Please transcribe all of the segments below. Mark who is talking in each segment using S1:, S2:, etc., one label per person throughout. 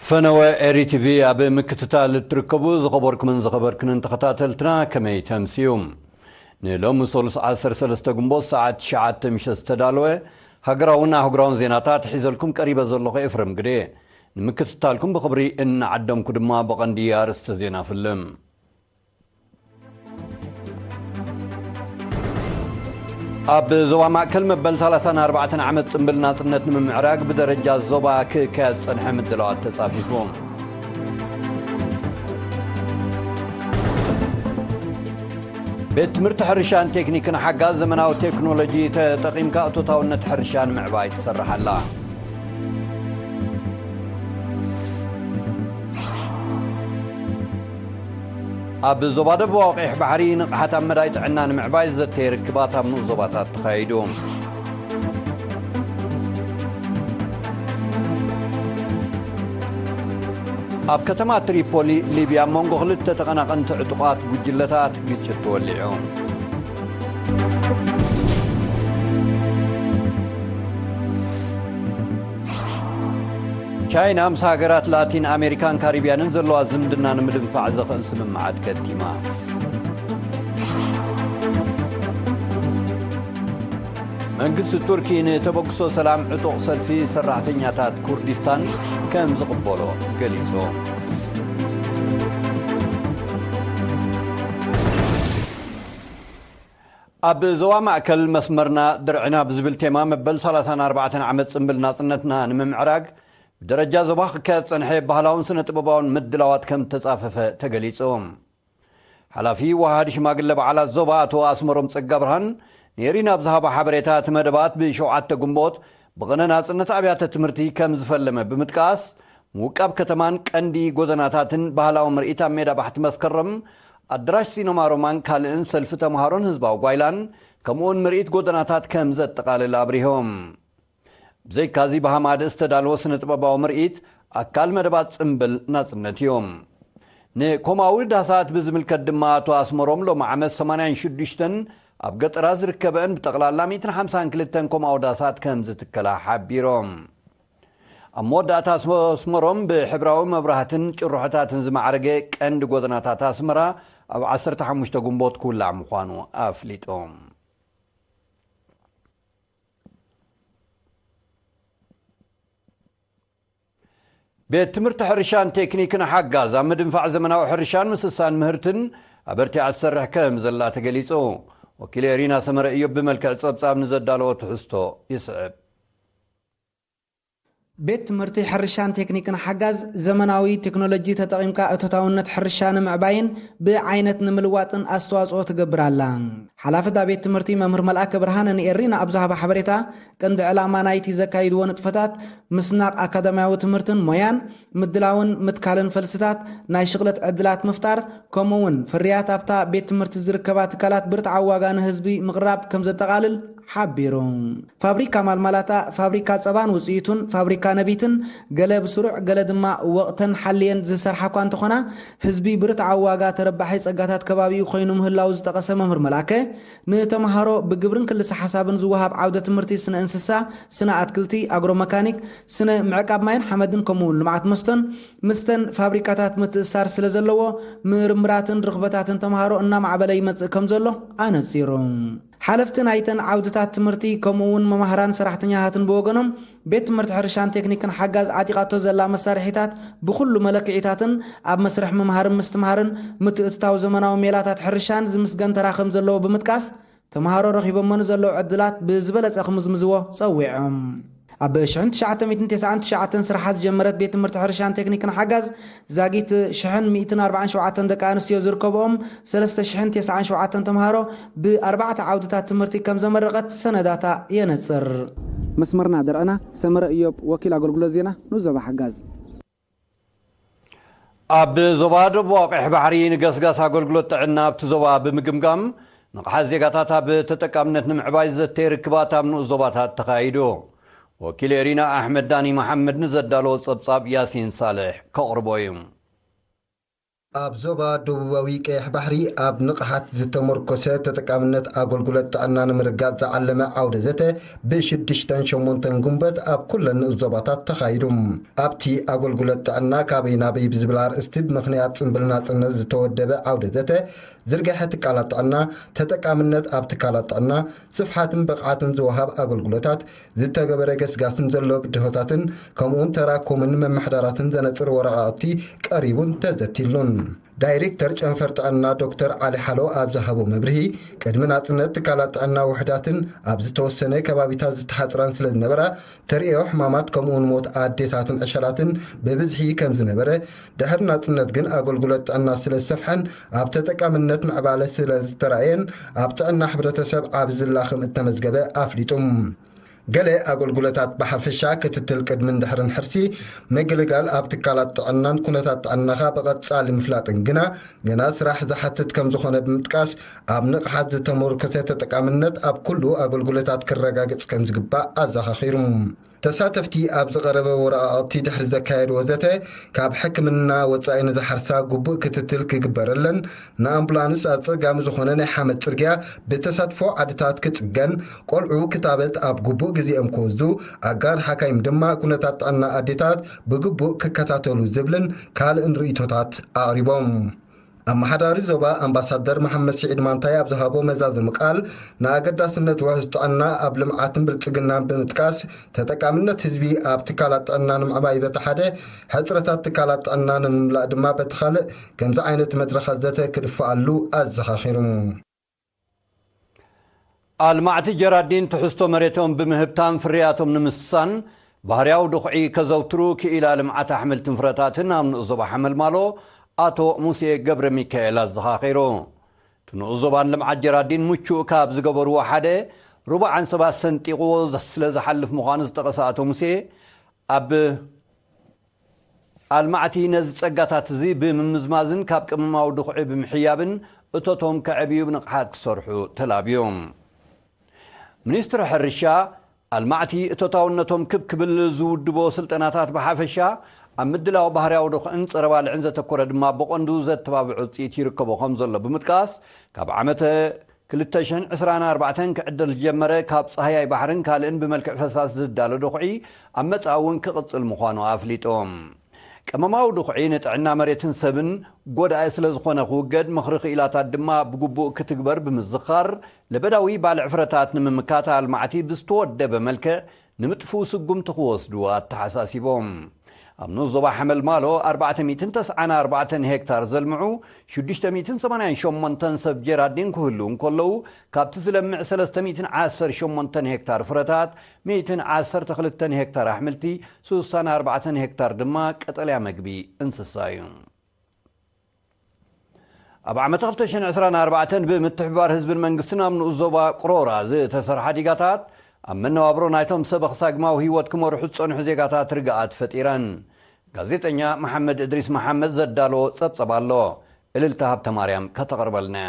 S1: فنوى اري تي في اب مكتتال تركبو زخبركم زخبركن تخطاتلتنا كمي تمسيوم نلوم سولس 13 غنبو ساعه 9 مشس تدالوه هغراون زيناتات حيزلكم قريبه زلخ افرم غدي نمكتتالكم بخبري ان عدمكم دما بقنديا رست زينا فيلم اب زوا ماكل مبل 34 عمت صنبل ناصنت نمعراق بدرجه زوبا كصنح مدلوات تصافيكم بيت مرت حرشان تكنيكن حقا زمناو تكنولوجي تقيم كاتوتاونت حرشان معباي تسرح الله اب زوباده بواقع بحري نقحت مدايت عنان معباي زتير كباتا من زوباتات تخايدوم اب كتما تريبولي ليبيا مونغو خلت تقناقنت عطقات بجلتات ግጭት ተወልዑም ቻይና ምስ ሃገራት ላቲን አሜሪካን ካሪቢያንን ዘለዋ ዝምድና ንምድንፋዕ ዘኽእል ስምምዓት ከቲማ መንግስት ቱርኪ ንተበግሶ ሰላም ዕጡቕ ሰልፊ ሰራሕተኛታት ኩርዲስታን ከም ዝቕበሎ ገሊጹ ኣብ ዞባ ማእከል መስመርና ድርዕና ብዝብል ቴማ መበል 34 ዓመት ጽምብል ናጽነትና ንምምዕራግ ደረጃ ዞባ ከጸንሐ ባህላውን ስነ ጥበባውን ምድላዋት ከም ተጻፈፈ ተገሊጹ ሓላፊ ዋሃድ ሽማግለ በዓላት ዞባ አቶ አስመሮም ጸጋ ብርሃን ኔሪና ብዛሃባ ሓበሬታት መደባት ብ7 ግንቦት በቀነ ናጽነት አብያተ ትምህርቲ ከም ዝፈለመ ብምጥቃስ ሙቃብ ከተማን ቀንዲ ጎደናታትን ባህላው ምርኢታ ሜዳ ባሕት መስከረም አድራሽ ሲኖማ ሮማን ካልእን ሰልፍ ተማሃሮን ህዝባው ጓይላን ከመሆን ምርኢት ጎደናታት ከም ዘጠቃልል አብሪሆም زي كازي بهاماد استدالو سنة باباو مرئيت أكال مدبات سنبل ناصنت يوم ني كوماوي داسات بزمل كدماتو اسمروم لو معامس 80 شدشتن أبقت راز ركبن بتقلال لاميتن 50 كلتن كوماو داسات كمز تكلا حبيروم أمو داتا اسمروم بحبراو مبراهتن شروحتاتن زمعرقه كند قودناتات اسمرا أو 15 قنبوت كل عمخوانو أفليتهم بيت تمرت حرشان تكنيكنا حقاز مدنفع زمناو حرشان مسسان مهرتن أبرتي على السرح كلام زلا تقليصو وكيل رينا سمر ايوب بملكع صبصاب نزدالو تحستو يصعب
S2: بيت مرتي حرشان تكنيكنا حجاز زمناوي تكنولوجي تطقيمكا اتوتاونت حرشان معباين بعينت نملواتن استواصو تغبرالان حلافه بيت مرتي ممر ملائكه برهان نيرينا ابزها بحبريتا كند علاما نايتي زكايد ونطفتات مسناق اكاديمياو تمرتن مويان مدلاون متكالن فلسفات ناي شغلت عدلات مفتار كومون فريات ابتا بيت مرتي زركبات كالات برت عواغان حزبي مغراب كم زتقالل حبيرون فابريكا مالمالاتا فابريكا صبان وصيتون فابريكا نبيتن قلب سرع قلدما وقتن حليا زسرحا انت خنا حزبي برت عواغا تربحي صقاتات كبابي خوينو مهلاو زتقسم مهر ملاكه نتمهارو بقبرن كل حسابن زوهاب عودة مرتي سنة انسسا سنة اتكلتي اغرو ميكانيك سنة معقاب ماين حمدن كمون لمعات مستن فابريكاتات متسار سلازلو مرمراتن رغبتاتن تمهارو انا معبلي مص كم زلو انا صيرون حلفتن ايتن عودتات تمرتي كمون ممهران سراحتنياتن بوغنم بيت مرت حرشان تكنيكن حجاز عتيقاتو زلا مسارحيتات بكل ملكعيتاتن اب مسرح ممهرن مستمهرن متتاو زمناو ميلاتات حرشان زمسغن تراخم زلو بمتقاس تمهارو رخيبمن زلو عدلات بزبلص خمزمزو صويعم اب شحن 999 سرحات جمرت بيت مرت حرشان تكنيكن حجاز زاغيت شحن 147 دقانستيو زركبهم 397 تمهارو باربعه عودتات تمرتي كم زمرقت سنداتا ينصر مسمرنا درعنا سمر ايوب وكيل اغلغلو زينا نزبا حجاز اب
S1: زباد بواقع بحرين قسقاس اغلغلو تعنا بتزوا بمقمقام نقحاز زيغاتاتا بتتقامنت نمعباي زتير كباتا من زباتات تقايدو وكيل رينا أحمد داني محمد نزدالو صبصاب ياسين صالح كأربويم
S3: ኣብ ዞባ ደቡባዊ ቀይሕ ባሕሪ ኣብ ንቕሓት ዝተመርኮሰ ተጠቃምነት ኣገልግሎት ጥዕና ንምርጋፅ ዝዓለመ ዓውደ ዘተ ብ6-8 ግንቦት ኣብ ኩለን ዞባታት ተኻይዱ ኣብቲ ኣገልግሎት ጥዕና ካበይ ናበይ ብዝብል ኣርእስቲ ብምኽንያት ጽምብል ናጽነት ዝተወደበ ዓውደ ዘተ ዝርግሐ ትካላት ጥዕና ተጠቃምነት ኣብ ትካላት ጥዕና ስፍሓትን ብቕዓትን ዝወሃብ ኣገልግሎታት ዝተገበረ ገስጋስን ዘሎ ብድሆታትን ከምኡውን ተራኮምን መማሕደራትን ዘነጽር ወረቓቕቲ ቀሪቡን ተዘቲሉን ዳይሬክተር ጨንፈር ጥዕና ዶክተር ዓሊ ሓሎ ኣብ ዝሃቦ መብርሂ ቅድሚ ናጽነት ትካላት ጥዕና ውሕዳትን ኣብ ዝተወሰነ ከባቢታት ዝተሓጽራን ስለ ዝነበራ ተርእዮ ሕማማት ከምኡውን ሞት ኣዴታትን ዕሸላትን ብብዝሒ ከም ዝነበረ ድሕሪ ናጽነት ግን ኣገልግሎት ጥዕና ስለ ዝሰፍሐን ኣብ ተጠቃምነት ምዕባለ ስለ ዝተራእየን ኣብ ጥዕና ሕብረተሰብ ኣብ ዝላኽም እተመዝገበ ኣፍሊጡም ገለ ኣገልግሎታት ብሓፈሻ ክትትል ቅድምን ድሕርን ሕርሲ መግልጋል ኣብ ትካላት ጥዕናን ኩነታት ጥዕናኻ ብቐጻሊ ምፍላጥን ግና ገና ስራሕ ዝሓትት ከም ዝኾነ ብምጥቃስ ኣብ ንቕሓት ዝተመርኮሰ ተጠቃምነት ኣብ ኩሉ ኣገልግሎታት ክረጋገጽ ከም ዝግባእ ኣዘኻኺሩ ተሳተፍቲ ኣብ ዝቐረበ ወረቓቕቲ ድሕሪ ዘካየድ ወዘተ ካብ ሕክምና ወጻኢ ንዝሓርሳ ግቡእ ክትትል ክግበረለን ንኣምቡላንስ ኣጸጋሚ ዝኾነ ናይ ሓመድ ጽርግያ ብተሳትፎ ዓድታት ክጽገን ቆልዑ ክታበት ኣብ ግቡእ ግዜኦም ክወስዱ ኣጋር ሓካይም ድማ ኩነታት ጥዕና ኣዴታት ብግቡእ ክከታተሉ ዝብልን ካልእን ርእቶታት ኣቕሪቦም ኣመሓዳሪ ዞባ ኣምባሳደር መሐመድ ስዒድ ማንታይ ኣብ ዝሃቦ መዛዘም ቃል ንኣገዳስነት ውሕስ ጥዕና ኣብ ልምዓትን ብልጽግናን ብምጥቃስ ተጠቃምነት ህዝቢ ኣብ ትካላት ጥዕና ንምዕባይ በቲ ሓደ ሕፅረታት ትካላት ጥዕና ንምምላእ ድማ በቲ ካልእ ከምዚ ዓይነት መድረኻት ዘተ ክድፈኣሉ ኣዘኻኺሩ
S1: ኣልማዕቲ ጀራዲን ትሕዝቶ መሬቶም ብምህብታን ፍርያቶም ንምስሳን ባህርያዊ ድኹዒ ከዘውትሩ ክኢላ ልምዓት ኣሕምልትን ፍረታትን ኣብ ንእዞባ ሓመልማሎ አቶ ሙሴ ገብረ ሚካኤል አዘኻኺሮ ትንኡዞባን ልምዓት ጀራዲን ምቹእ ካብ ዝገበሩ ሓደ ሩባዓን ሰባት ሰንጢቑ ስለ ዝሓልፍ ምዃኑ ዝጠቐሰ አቶ ሙሴ ኣብ ኣልማዕቲ ነዚ ጸጋታት እዚ ብምምዝማዝን ካብ ቅመማዊ ድኹዒ ብምሕያብን እቶቶም ከዕብዩ ብንቕሓት ክሰርሑ ተላብዮም ሚኒስትር ሕርሻ ኣልማዕቲ እቶታውነቶም ክብል ዝውድቦ ስልጠናታት ብሓፈሻ ኣብ ምድላው ባህርያዊ ድኹዕን ፀረ ባልዕን ዘተኮረ ድማ ብቐንዱ ዘተባብዑ ውፅኢት ይርከቦ ከም ዘሎ ብምጥቃስ ካብ ዓመተ 2024 ክዕደል ጀመረ ካብ ፀሃያይ ባሕርን ካልእን ብመልክዕ ፈሳስ ዝዳሎ ድኹዒ ኣብ መጻውን ክቕጽል ምዃኑ ኣፍሊጦም ቅመማዊ ድኹዒ ንጥዕና መሬትን ሰብን ጎዳኢ ስለ ዝኾነ ክውገድ ምኽሪ ክኢላታት ድማ ብግቡእ ክትግበር ብምዝኻር ለበዳዊ ባልዕ ፍረታት ንምምካት ኣልማዕቲ ብዝተወደበ መልክዕ ንምጥፉእ ስጉምቲ ክወስዱ ኣተሓሳሲቦም ኣብ ንዞባ ሓመልማሎ 494 ሄክታር ዘልምዑ 688 ሰብ ጀራዲን ክህልው እንከለዉ ካብቲ ዝለምዕ 318 ሄክታር ፍረታት 112 ሄክታር ኣሕምልቲ 64 ሄክታር ድማ ቀጠልያ መግቢ እንስሳ እዩ ኣብ ዓመት 2024 ብምትሕብባር ህዝብን መንግስትን ኣብ ንዞባ ቅሮራ ዝተሰርሐ ዲጋታት ኣብ መነባብሮ ናይቶም ሰብ ክሳግማዊ ህይወት ክመርሑ ዝጸንሑ ዜጋታት ርግኣት ፈጢረን ጋዜጠኛ መሐመድ እድሪስ መሐመድ ዘዳሎ ጸብጸብ ኣሎ እልልታ ሃብተ ማርያም ከተቀርበልና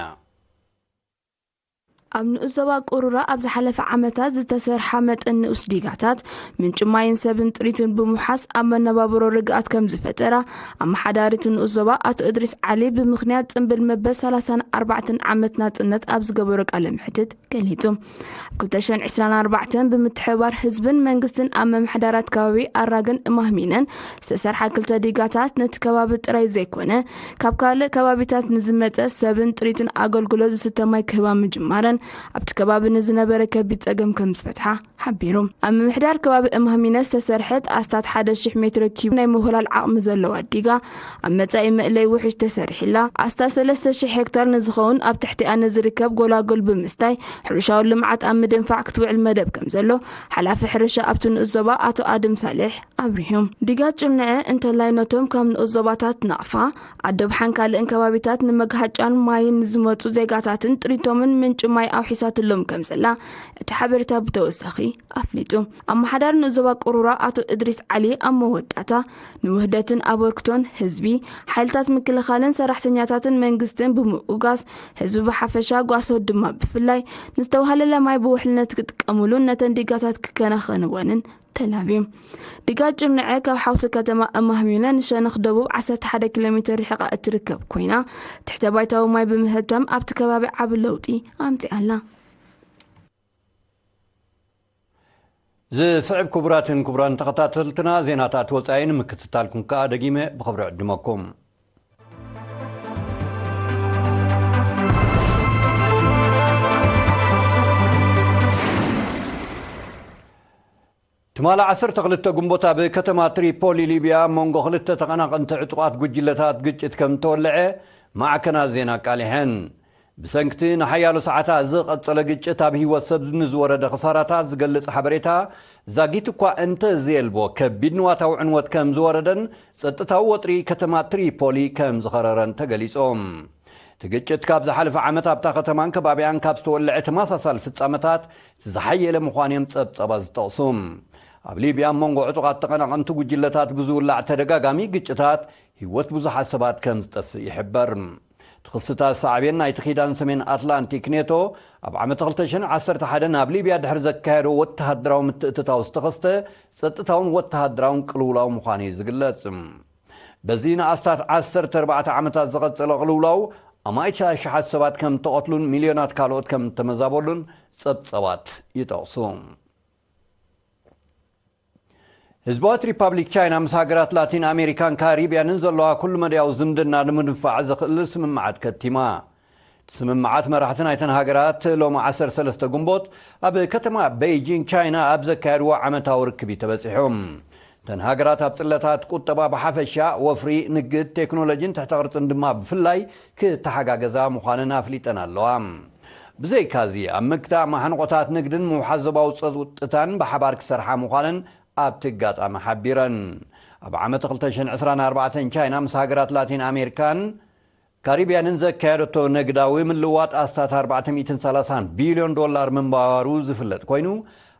S4: ኣብ ንእዞባ ቁሩራ ኣብ ዝሓለፈ ዓመታት ዝተሰርሐ መጠን ንኡስ ዲጋታት ምንጭ ማይን ሰብን ጥሪትን ብምሓስ ኣብ መነባብሮ ርግኣት ከም ዝፈጠራ ኣመሓዳሪት ንእዞባ ኣቶ እድሪስ ዓሊ ብምኽንያት ጽምብል መበል 34 ዓመት ናጽነት ኣብ ዝገበሮ ቃለ ምሕትት ገሊጹ 2024 ብምትሕብባር ህዝብን መንግስትን ኣብ መምሕዳራት ከባቢ ኣራግን እማህሚነን ዝተሰርሐ ክልተ ዲጋታት ነቲ ከባቢ ጥራይ ዘይኮነ ካብ ካልእ ከባቢታት ንዝመጸ ሰብን ጥሪትን ኣገልግሎት ዝተማይ ክህባ ምጅማረን ኣብቲ ከባቢ ንዝነበረ ከቢድ ጸገም ከም ዝፈትሓ ሓቢሩ ኣብ ምምሕዳር ከባቢ እማህሚነ ዝተሰርሐት ኣስታት 1000 ሜትሮ ኪዩብ ናይ ምሁላል ዓቕሚ ዘለዋ ዲጋ ኣብ መጻኢ ምእለይ ውሕጅ ተሰሪሕላ ኣስታት 3000 ሄክታር ንዝኸውን ኣብ ትሕቲኣ ንዝርከብ ጎላጎል ብምስታይ ሕርሻዊ ልምዓት ኣብ ምድንፋዕ ክትውዕል መደብ ከም ዘሎ ሓላፊ ሕርሻ ኣብቲ ንእዞባ ኣቶ ኣድም ሳሌሕ ኣብሪሁም ዲጋ ጭምንዐ እንተላይነቶም ካብ ንእዞባታት ናቕፋ ኣደብሓን ካልእን ከባቢታት ንመግሃጫን ማይን ዝመጹ ዜጋታትን ጥሪቶምን ምንጭ ማይ ኣውሒሳትሎም ከም ዘላ እቲ ሓበሬታ ብተወሳኺ ኣፍሊጡ ኣመሓዳሪ ንዞባ ቁሩራ ኣቶ እድሪስ ዓሊ ኣብ መወዳእታ ንውህደትን ኣበርክቶን ህዝቢ ሓይልታት ምክልኻልን ሰራሕተኛታትን መንግስትን ብምኡጋስ ህዝቢ ብሓፈሻ ጓሶት ድማ ብፍላይ ንዝተዋሃለለ ማይ ብውሕልነት ክጥቀምሉን ነተን ዲጋታት ክከናኸንወንን ተላቢብ ድጋጭ ምንዐ ካብ ሓውሲ ከተማ ኣማህሚና ንሸነኽ ደቡብ 11 ኪሎሜትር ርሕቃ እትርከብ ኮይና ትሕተ ባይታዊ ማይ ብምህዳም ኣብቲ ከባቢ ዓብ ለውጢ ኣምፂኣላ
S1: ዝስዕብ ክቡራን ተኸታተልትና ዜናታት ወፃኢን ምክትታልኩም ከዓ ደጊመ ብኽብሪ ዕድመኩም ትማላ 12 ግንቦት ኣብ ከተማ ትሪፖሊ ሊብያ መንጎ ክልተ ተቐናቐንቲ ዕጡቓት ጉጅለታት ግጭት ከም ተወልዐ ማዕከናት ዜና ቃሊሐን ብሰንኪቲ ንሓያሎ ሰዓታት ዝቐጸለ ግጭት ኣብ ህይወት ሰብ ንዝወረደ ኽሳራታት ዝገልጽ ሓበሬታ ዛጊት እኳ እንተዘየልቦ ከቢድ ንዋታዊ ዕንወት ከም ዝወረደን ጸጥታዊ ወጥሪ ከተማ ትሪፖሊ ከም ዝኸረረን ተገሊጾም ትግጭት ካብ ዝሓለፈ ዓመት ኣብታ ከተማን ከባቢያን ካብ ዝተወልዐ ተመሳሳሊ ፍጻመታት ዝሓየለ ምዃኖም ጸብጸባ ዝጠቕሱም ኣብ ሊብያ መንጎ ዕጡቓት ተቐናቐንቲ ጉጅለታት ብዝውላዕ ተደጋጋሚ ግጭታት ህይወት ብዙሓት ሰባት ከም ዝጠፍእ ይሕበር ትኽስታት ሳዕብየን ናይቲ ኺዳን ሰሜን ኣትላንቲክ ኔቶ ኣብ ዓመት 2011 ኣብ ሊብያ ድሕሪ ዘካየዶ ወተሃደራዊ ምትእትታው ዝተኸስተ ጸጥታውን ወተሃደራውን ቅልውላው ምዃኑ ዝግለጽ በዚ ንኣስታት 14 ዓመታት ዝቐጸለ ቅልውላው ኣማይታ ሽሓት ሰባት ከም ተቐትሉን ሚልዮናት ካልኦት ከም ተመዛበሉን ጸብጸባት ይጠቕሱ ህዝባዊት ሪፐብሊክ ቻይና ምስ ሃገራት ላቲን ኣሜሪካን ካሪቢያንን ዘለዋ ኩሉ መድያዊ ዝምድና ንምድንፋዕ ዝኽእል ስምምዓት ከቲማ ስምምዓት መራሕቲ ናይተን ሃገራት ሎሚ 13 ግንቦት ኣብ ከተማ ቤይጂንግ ቻይና ኣብ ዘካየድዎ ዓመታዊ ርክቢ ተበፂሖም ተን ሃገራት ኣብ ጽለታት ቁጠባ ብሓፈሻ ወፍሪ ንግድ ቴክኖሎጂን ትሕተ ቅርጽን ድማ ብፍላይ ክተሓጋገዛ ምዃነን ኣፍሊጠን ኣለዋ ብዘይካዚ ኣብ ምክታእ ማሕንቆታት ንግድን ምውሓዘባዊ ጸጥታን ብሓባር ክሰርሓ ምዃነን ኣብ ትጋጣሚ ሓቢረን ኣብ ዓመት 2024 ቻይና ምስ ሃገራት ላቲን ኣሜሪካን ካሪቢያንን ዘካየደቶ ነግዳዊ ምልዋጥ ኣስታት 430 ቢልዮን ዶላር ምንባሩ ዝፍለጥ ኮይኑ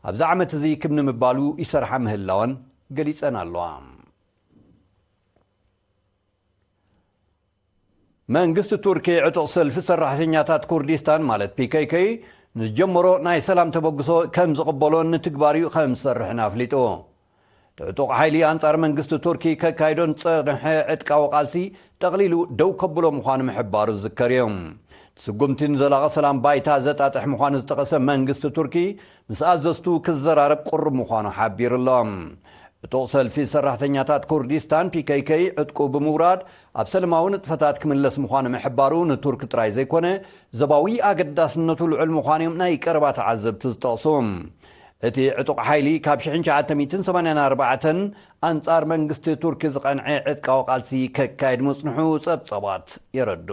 S1: ኣብዚ ዓመት እዚ ክብ ንምባሉ ይሰርሓ ምህላወን ገሊጸን ኣለዋ መንግስቲ ቱርኪ ዕጡቕ ሰልፊ ሰራሕተኛታት ኩርዲስታን ማለት ፒኬኬ ንጀመሮ ናይ ሰላም ተበግሶ ከም ዝቕበሎን ንትግባርዩ ከም ዝሰርሕን ኣፍሊጡ ዕጡቕ ሓይሊ ኣንጻር መንግስቲ ቱርኪ ከካይዶን ፀንሐ ዕጥቃዊ ቃልሲ ጠቕሊሉ ደው ከብሎ ምዃኑ ምሕባሩ ዝዝከር እዮም ስጉምቲ ንዘላቐ ሰላም ባይታ ዘጣጥሕ ምዃኑ ዝጠቐሰ መንግስቲ ቱርኪ ምስ ኣዘዝቱ ክዘራረብ ቁርብ ምዃኑ ሓቢሩ ኣሎ ዕጡቕ ሰልፊ ሰራሕተኛታት ኩርዲስታን ፒኬኬ ዕጥቁ ብምውራድ ኣብ ሰላማዊ ንጥፈታት ክምለስ ምዃኑ ምሕባሩ ንቱርክ ጥራይ ዘይኮነ ዘባዊ ኣገዳስነቱ ልዑል ምዃኖም ናይ ቀረባ ተዓዘብቲ ዝጠቕሱ እቲ ዕጡቕ ሓይሊ ካብ 1984 ኣንጻር መንግስቲ ቱርኪ ዝቐንዐ ዕጥቃዊ ቃልሲ ከካይድ መጽንሑ ጸብጸባት የረዱ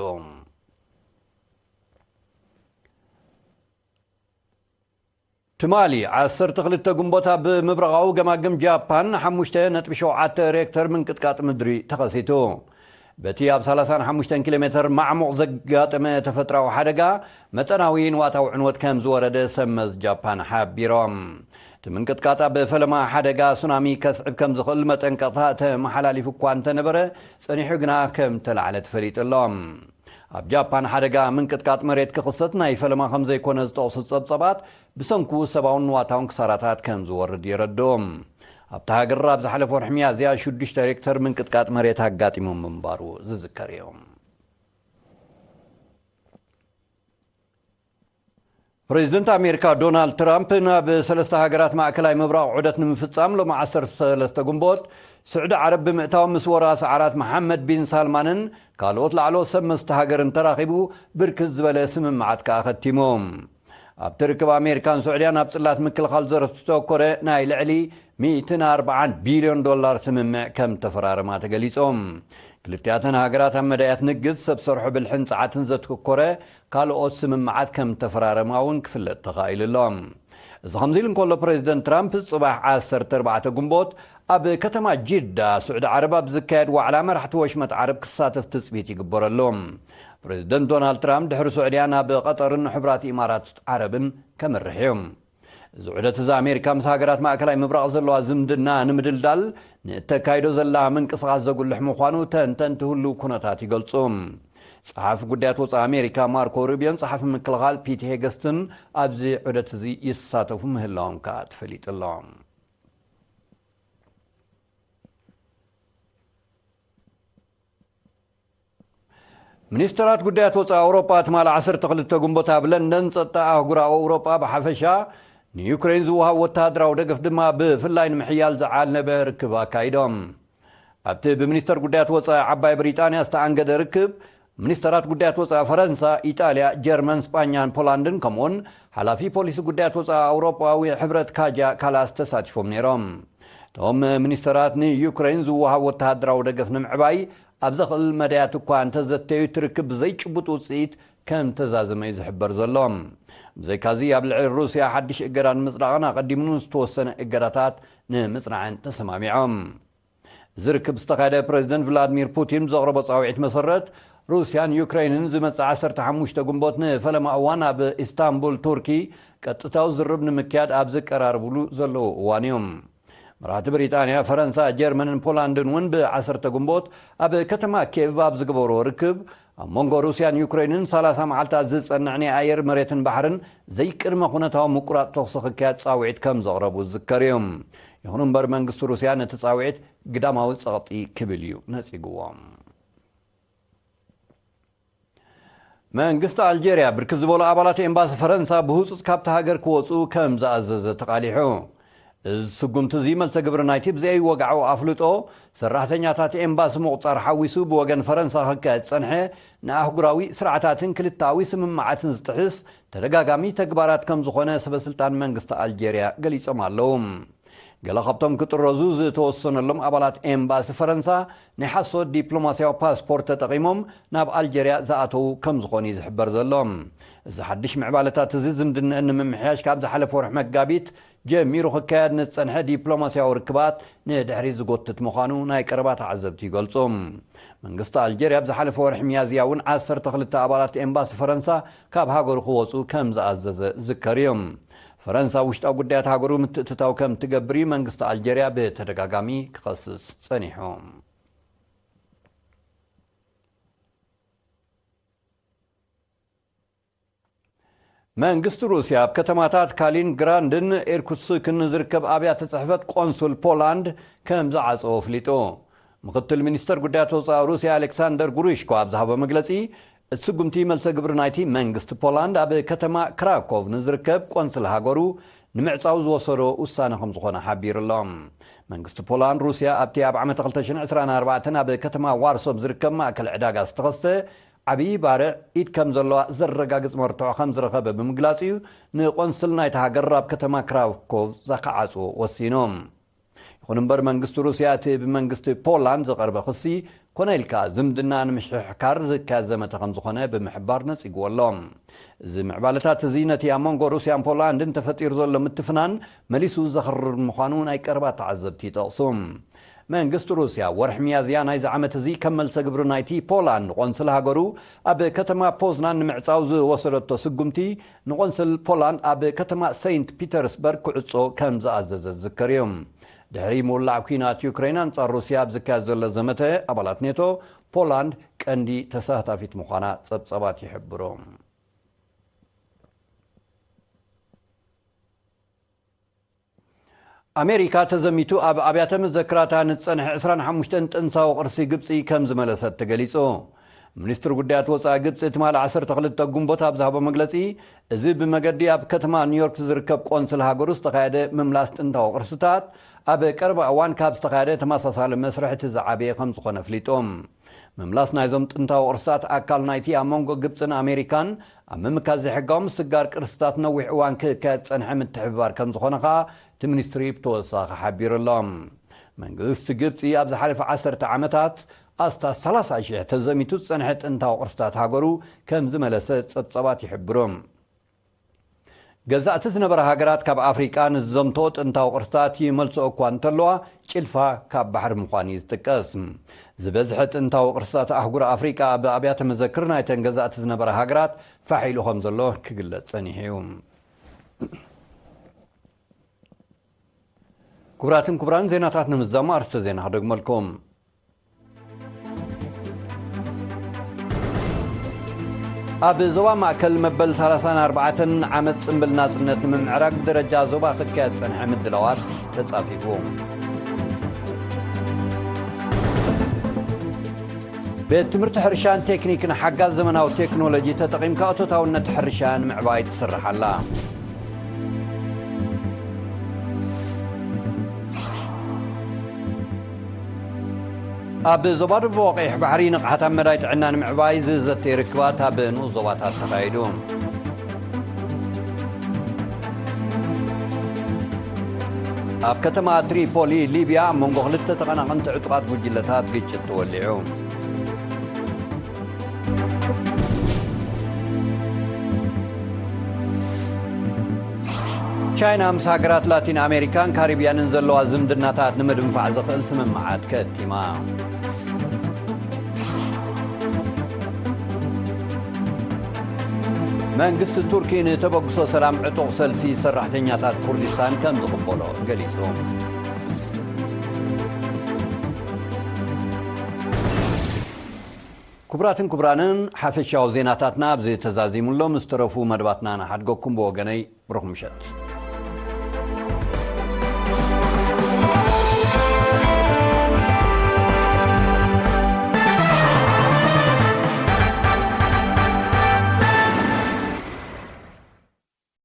S1: ትማሊ 12 ግንቦት ኣብ ምብረቓዊ ገማግም ጃፓን 5.7 ሬክተር ምንቅጥቃጥ ምድሪ ተኸሲቱ በቲ ኣብ 35 ኪሎ ሜትር ማዕሙቕ ዘጋጠመ ተፈጥራዊ ሓደጋ መጠናዊ ንዋታዊ ዕንወት ከም ዝወረደ ሰመዝ ጃፓን ሓቢሮም እቲ ምንቅጥቃጥ ብፈለማ ሓደጋ ሱናሚ ከስዕብ ከም ዝኽእል መጠንቀቕታ ተመሓላሊፉ እኳ እንተነበረ ጸኒሑ ግና ከም ተላዕለ ተፈሊጡ ኣሎ ኣብ ጃፓን ሓደጋ ምንቅጥቃጥ መሬት ክኽሰት ናይ ፈለማ ከም ዘይኮነ ዝጠቕሱ ጸብጸባት ብሰንኩ ሰብኣውን ንዋታውን ክሳራታት ከም ዝወርድ የረድኦም ኣብታ ሃገር ኣብ ዝሓለፈ ወርሒ ሚያዝያ 6 ሬክተር ምንቅጥቃጥ መሬት ኣጋጢሙ ምንባሩ ዝዝከር እዮም ፕሬዚደንት ኣሜሪካ ዶናልድ ትራምፕ ናብ ሰለስተ ሃገራት ማእከላይ ምብራቕ ዑደት ንምፍጻም ሎሚ 13 ግንቦት ስዑዲ ዓረብ ብምእታው ምስ ወራሲ ዓራት መሐመድ ቢን ሳልማንን ካልኦት ላዕሎ ሰመስተ ሃገርን ተራኺቡ ብርክት ዝበለ ስምምዓት ከዓ ኸቲሞም ኣብ ትርክብ ኣሜሪካን ሱዑድያን ኣብ ጽላት ምክልኻል ዘረቱ ተኮረ ናይ ልዕሊ 140 ቢልዮን ዶላር ስምምዕ ከም ተፈራረማ ተገሊጾም ክልቲኣተን ሃገራት ኣብ መዳያት ንግድ ሰብ ሰርሖ ብልሕን ፀዓትን ዘተኮረ ካልኦት ስምምዓት ከም ተፈራረማ እውን ክፍለጥ ተኻኢሉሎም እዚ ከምዚ ኢሉ እንከሎ ፕሬዚደንት ትራምፕ ጽባሕ 14 ግንቦት ኣብ ከተማ ጅዳ ስዑዲ ዓረብ ኣብ ዝካየድ ዋዕላ መራሕቲ ወሽመጥ ዓረብ ክሳተፍ ትፅቢት ይግበረሎም ፕሬዚደንት ዶናልድ ትራምፕ ድሕሪ ሱዑድያ ናብ ቀጠርን ሕቡራት ኢማራት ዓረብን ከመርሕ እዮም እዚ ዑደት እዚ ኣሜሪካ ምስ ሃገራት ማእከላይ ምብራቕ ዘለዋ ዝምድና ንምድልዳል ንተካይዶ ዘላ ምንቅስቓስ ዘጉልሕ ምዃኑ ተንተንቲ ህልው ኩነታት ይገልጹ ጸሓፊ ጉዳያት ወፃኢ ኣሜሪካ ማርኮ ሩቢዮን ጸሓፊ ምክልኻል ፒት ሄገስትን ኣብዚ ዑደት እዚ ይሳተፉ ምህላዎም ከዓ ተፈሊጡሎም ሚኒስትራት ጉዳያት ወፃኢ ኣውሮፓ ትማል 12 ጉንቦት ኣብ ለንደን ጸጥታ ኣህጉራዊ ኣውሮፓ ብሓፈሻ ንዩክሬን ዝወሃብ ወተሃደራዊ ደገፍ ድማ ብፍላይ ንምሕያል ዝዓልነበ ርክብ ኣካይዶም። ኣብቲ ብሚኒስተር ጉዳያት ወፃኢ ዓባይ ብሪጣንያ ዝተኣንገደ ርክብ ሚኒስትራት ጉዳያት ወፃኢ ፈረንሳ፣ ኢጣልያ፣ ጀርመን፣ ስፓኛን፣ ፖላንድን ከምኡውን ሓላፊ ፖሊሲ ጉዳያት ወፃኢ ኣውሮፓዊ ሕብረት ካጃ ካላስ ተሳቲፎም ነይሮም። እቶም ሚኒስትራት ንዩክሬን ዝወሃብ ወተሃደራዊ ደገፍ ንምዕባይ ኣብ ዘኽእል መድያት እኳ እንተዘተዩ ትርክብ ዘይጭቡጥ ውፅኢት ከም ተዛዘመ ዝሕበር ዘሎም። ብዘይካዚ ኣብ ልዕሊ ሩስያ ሓድሽ እገዳ ንምጽናዕን ኣቐዲሙን ዝተወሰነ እገዳታት ንምጽናዕን ተሰማሚዖም። ዝርክብ ዝተኻየደ ፕሬዚደንት ቭላድሚር ፑቲን ዘቕረቦ ጻውዒት መሰረት ሩስያን ዩክሬንን ዝመጽእ 15 ጉንቦት ንፈለማ እዋን ኣብ ኢስታንቡል ቱርኪ ቀጥታዊ ዝርብ ንምክያድ ኣብ ዝቀራርብሉ ዘለዉ እዋን እዮም። መራሕቲ ብሪጣንያ፣ ፈረንሳ፣ ጀርመንን ፖላንድን እውን ብ10 ጉንቦት ኣብ ከተማ ኬቭ ኣብ ዝገበሮ ርክብ ኣብ መንጎ ሩስያን ዩክሬንን 30 መዓልታት ዝጸንዕ ናይ ኣየር መሬትን ባሕርን ዘይቅድመ ኩነታዊ ምቁራጽ ተኽሲ ክካየድ ጻውዒት ከም ዘቕረቡ ዝዝከር እዮም። ይኹን እምበር መንግስቲ ሩስያ ነቲ ጻውዒት ግዳማዊ ጸቕጢ ክብል እዩ ነጺግዎም። መንግስቲ ኣልጄርያ ብርክት ዝበሉ ኣባላት ኤምባሲ ፈረንሳ ብህፁፅ ካብቲ ሃገር ክወፁ ከም ዝኣዘዘ ተቓሊሑ። እዚ ስጉምቲ እዚ መልሰ ግብሪ ናይቲ ብዘይወግዓዊ ኣፍልጦ ሰራሕተኛታት ኤምባሲ ምቁፃር ሓዊሱ ብወገን ፈረንሳ ክካየድ ፀንሐ ንኣህጉራዊ ስርዓታትን ክልታዊ ስምምዓትን ዝጥሕስ ተደጋጋሚ ተግባራት ከም ዝኾነ ሰበስልጣን መንግስቲ ኣልጄርያ ገሊፆም ኣለዉ። ገለ ካብቶም ክጥረዙ ዝተወሰነሎም ኣባላት ኤምባሲ ፈረንሳ ናይ ሓሶት ዲፕሎማስያዊ ፓስፖርት ተጠቒሞም ናብ ኣልጄርያ ዝኣተዉ ከም ዝኾኑ ዝሕበር ዘሎም። እዚ ሓድሽ ምዕባለታት እዚ ዝምድንአን ንምምሕያሽ ካብ ዝሓለፈ ወርሒ መጋቢት ጀሚሩ ክካየድ ንፀንሐ ዲፕሎማስያዊ ርክባት ንድሕሪ ዝጎትት ምዃኑ ናይ ቀረባ ተዓዘብቲ ይገልጹ። መንግስቲ ኣልጄርያ ብዝሓለፈ ወርሒ ሚያዝያ እውን 12 ኣባላት ኤምባሲ ፈረንሳ ካብ ሃገሩ ክወፁ ከም ዝኣዘዘ ዝከር እዮም። ፈረንሳ ውሽጣዊ ጉዳያት ሃገሩ ምትእትታው ከም ትገብር መንግስቲ ኣልጄርያ ብተደጋጋሚ ክኸስስ ጸኒሑ። መንግስቲ ሩስያ ኣብ ከተማታት ካሊንግራንድን ኢርኩትስክን ዝርከብ ኣብያተ ጽሕፈት ቆንሱል ፖላንድ ከም ዝዓፀዎ ኣፍሊጡ። ምክትል ሚኒስተር ጉዳያት ወፃኢ ሩስያ ኣሌክሳንደር ጉሩሽኮ ኣብ ዝሃቦ መግለጺ እቲ ስጉምቲ መልሰ ግብሪ ናይቲ መንግስቲ ፖላንድ ኣብ ከተማ ክራኮቭ ንዝርከብ ቆንስል ሃገሩ ንምዕፃው ዝወሰዶ ውሳነ ከም ዝኾነ ሓቢሩ ኣሎ። መንግስቲ ፖላንድ ሩስያ ኣብቲ ኣብ ዓመት 2024 ኣብ ከተማ ዋርሶብ ዝርከብ ማእከል ዕዳጋ ዝተኸስተ ዓብዪ ባርዕ ኢድ ከም ዘለዋ ዘረጋግፅ መርትዖ ከም ዝረኸበ ብምግላጽ እዩ ንቆንስል ናይቲ ሃገር ኣብ ከተማ ክራኮቭ ዘኸዓፅዎ ወሲኖም። ይኹን እምበር መንግስቲ ሩስያ እቲ ብመንግስቲ ፖላንድ ዘቐርበ ክሲ ኮነ ኢልካ ዝምድና ንምሽሕካር ዝካየድ ዘመተ ከም ዝኾነ ብምሕባር ነጺግዎ ኣሎ። እዚ ምዕባለታት እዚ ነቲ ኣብ መንጎ ሩስያን ፖላንድን ተፈጢሩ ዘሎ ምትፍናን መሊሱ ዘኽርር ምዃኑ ናይ ቀረባ ተዓዘብቲ ይጠቕሱ። መንግስቲ ሩስያ ወርሒ ሚያዝያ ናይዚ ዓመት እዚ ከም መልሰ ግብሪ ናይቲ ፖላንድ ቆንስል ሃገሩ ኣብ ከተማ ፖዝናን ንምዕፃው ዝወሰደቶ ስጉምቲ ንቆንስል ፖላንድ ኣብ ከተማ ሴንት ፒተርስበርግ ክዕፆ ከም ዝኣዘዘ ዝዝከር እዩ። ድሕሪ ምውላዕ ኩናት ዩክሬን አንጻር ሩስያ ኣብ ዝካየድ ዘሎ ዘመተ ኣባላት ኔቶ ፖላንድ ቀንዲ ተሳታፊት ምዃና ጸብጸባት ይሕብሩ። ኣሜሪካ ተዘሚቱ ኣብ ኣብያተ መዘክራታ ንጸንሐ 25 ጥንታዊ ቅርሲ ግብፂ ከም ዝመለሰት ተገሊጹ። ሚኒስትር ጉዳያት ወፃኢ ግብፂ ትማል 12 ጉንቦት ኣብ ዝሃቦ መግለጺ እዚ ብመገዲ ኣብ ከተማ ኒውዮርክ ዝርከብ ቆንስል ሃገሩ ዝተኻየደ ምምላስ ጥንታዊ ቅርስታት ኣብ ቀረባ እዋን ካብ ዝተኻየደ ተመሳሳሊ መስርሕ እቲ ዝዓበየ ከም ዝኾነ ኣፍሊጦም። ምምላስ ናይዞም ጥንታዊ ቅርስታት ኣካል ናይቲ ኣብ መንጎ ግብፅን ኣሜሪካን ኣብ ምምካዝ ዘይሕጋዊ ምስጋር ቅርስታት ነዊሕ እዋን ክካየድ ፀንሐ ምትሕብባር ከም ዝኾነ ከዓ እቲ ሚኒስትሪ ብተወሳኺ ሓቢሩ ኣሎ። መንግስቲ ግብፂ ኣብ ዝሓለፈ 10 ዓመታት ኣስታት 30,000 ተዘሚቱ ዝፀንሐ ጥንታዊ ቅርስታት ሃገሩ ከም ዝመለሰ ጸብጸባት ይሕብሩ። ገዛእቲ ዝነበረ ሃገራት ካብ ኣፍሪቃ ንዘምቶ ጥንታዊ ቅርስታት ይመልሶ እኳ እንተለዋ ጭልፋ ካብ ባሕሪ ምዃኑ ዝጥቀስ። ዝበዝሐ ጥንታዊ ቅርስታት ኣህጉር ኣፍሪቃ ኣብ ኣብያተ መዘክር ናይተን ገዛእቲ ዝነበረ ሃገራት ፋሒሉ ከም ዘሎ ክግለጽ ጸኒሑ እዩ። ክቡራትን ክቡራን ዜናታት ንምዛሙ ኣርስተ ዜና ክደግመልኩም። ኣብ ዞባ ማእከል መበል 34 ዓመት ጽምብል ናጽነት ንምምዕራግ ደረጃ ዞባ ክካየድ ፀንሐ ምድላዋት ተጻፊፉ። بتمرت حرشان تكنيك نحجز زمناو تكنولوجي تتقيم كأتوتاونة حرشان معباي تسرح الله أب زبار بواقع بحري نقحة مرايت عنان معباي زيزت ركباتها بنو زباتها تخايدون أب كتما تريبولي ليبيا منغولت تقنا قنت عطقات بجلتات قيتش تولعون تشاينا مساقرات لاتين أمريكان كاريبيان انزلوا زمدناتات نمدن فعزق السمم معاد كاتما منقست التركي نتبقصو سلام عطوق سلفي سرحتنياتات كردستان كان زغبولو قليسهم كبرانن حافظ شاو زيناتاتنا بزي تزازيمون لو مسترفو مدباتنا حدقوكم بوغني بروح مشت